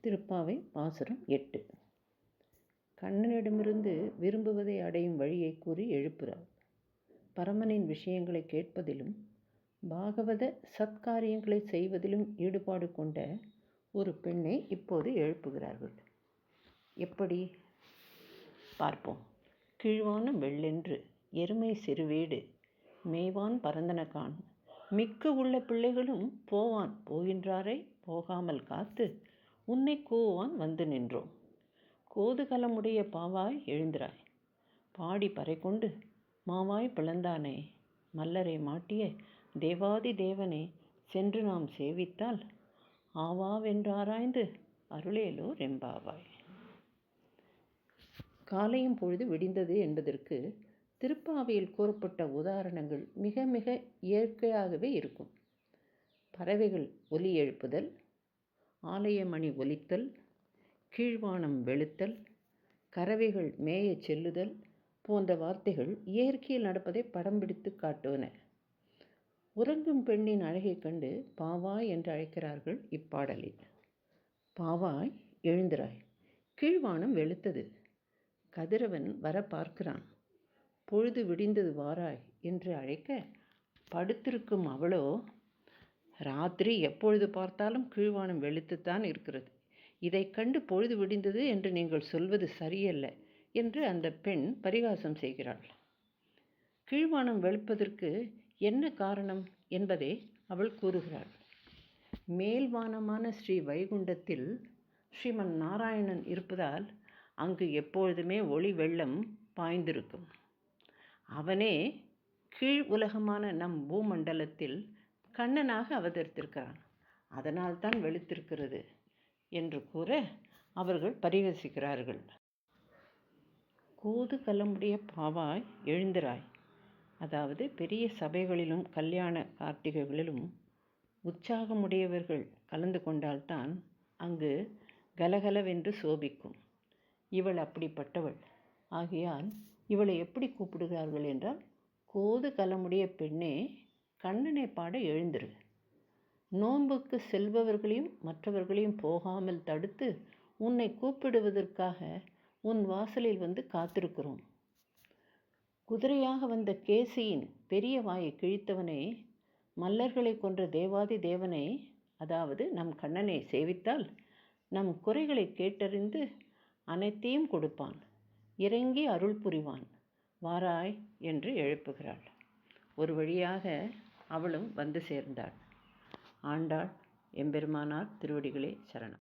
திருப்பாவை பாசுரம் 8. கண்ணனிடமிருந்து விரும்புவதை அடையும் வழியை கூறி எழுப்புகிறார். பரமனின் விஷயங்களை கேட்பதிலும் பாகவத சத்காரியங்களை செய்வதிலும் ஈடுபாடு கொண்ட ஒரு பெண்ணை இப்போது எழுப்புகிறார்கள். எப்படி பார்ப்போம். கீழ்வான வெள்ளென்று எருமை சிறுவீடு மேய்வான் பரந்தனகான் மிக்க உள்ள பிள்ளைகளும் போவான் போகின்றாரை போகாமல் காத்து உன்னை கூவான் வந்து நின்றோம். கோதுகலமுடைய பாவாய் எழுந்திராய் பாடி பறை கொண்டு மாவாய் பிளந்தானே மல்லரை மாட்டிய தேவாதி தேவனே சென்று நாம் சேவித்தால் ஆவாவென்றாராய்ந்து அருளேலோ ரெம்பாவாய். காலையும் பொழுது விடிந்தது என்பதற்கு திருப்பாவையில் கூறப்பட்ட உதாரணங்கள் மிக மிக இயற்கையாகவே இருக்கும். பறவைகள் ஒலி எழுப்புதல், ஆலயமணி ஒலித்தல், கீழ்வானம் வெளுத்தல், கறவைகள் மேய செல்லுதல் போன்ற வார்த்தைகள் இயற்கையில் நடப்பதை படம் பிடித்து காட்டுவன. உறங்கும் பெண்ணின் அழகைக் கண்டு பாவாய் என்று அழைக்கிறார்கள் இப்பாடலில். பாவாய் எழுந்திராய், கீழ்வானம் வெளுத்தது, கதிரவன் வர பார்க்கிறான், பொழுது விடிந்தது வாராய் என்று அழைக்க படுத்திருக்கும் அவளோ ராத்திரி எப்பொழுது பார்த்தாலும் கீழ்வானம் வெளுத்துத்தான் இருக்கிறது, இதை கண்டு பொழுது விடிந்தது என்று நீங்கள் சொல்வது சரியல்ல என்று அந்த பெண் பரிகாசம் செய்கிறாள். கீழ்வானம் வெளுப்பதற்கு என்ன காரணம் என்பதை அவள் கூறுகிறாள். மேல்வானமான ஸ்ரீ வைகுண்டத்தில் ஸ்ரீமன் நாராயணன் இருப்பதால் அங்கு எப்பொழுதுமே ஒளி வெள்ளம் பாய்ந்திருக்கும். அவனே கீழ் உலகமான நம் பூமண்டலத்தில் கண்ணனாக அவதரித்திருக்கிறான், அதனால்தான் வெளுத்திருக்கிறது என்று கூற அவர்கள் பரிகசிக்கிறார்கள். கோது கலமுடைய பாவாய் எழுந்திராய், அதாவது பெரிய சபைகளிலும் கல்யாண கார்த்திகைகளிலும் உற்சாகமுடையவர்கள் கலந்து கொண்டால்தான் அங்கு கலகலவென்று சோபிக்கும். இவள் அப்படிப்பட்டவள். ஆகையால் இவளை எப்படி கூப்பிடுகிறார்கள் என்றால், கோது கலமுடைய பெண்ணே கண்ணனை பாட எழுந்திரு, நோன்புக்கு செல்பவர்களையும் மற்றவர்களையும் போகாமல் தடுத்து உன்னை கூப்பிடுவதற்காக உன் வாசலில் வந்து காத்திருக்கிறோம். குதிரையாக வந்த கேசியின் பெரிய வாயை கிழித்தவனே, மல்லர்களை கொன்ற தேவாதி தேவனை, அதாவது நம் கண்ணனை சேவித்தால் நம் குறைகளை கேட்டறிந்து அனைத்தையும் கொடுப்பான், இறங்கி அருள் புரிவான், வாராய் என்று எழுப்புகிறாள். ஒரு வழியாக அவளும் வந்து சேர்ந்தாள். ஆண்டாள் எம்பெருமானார் திருவடிகளே சரணம்.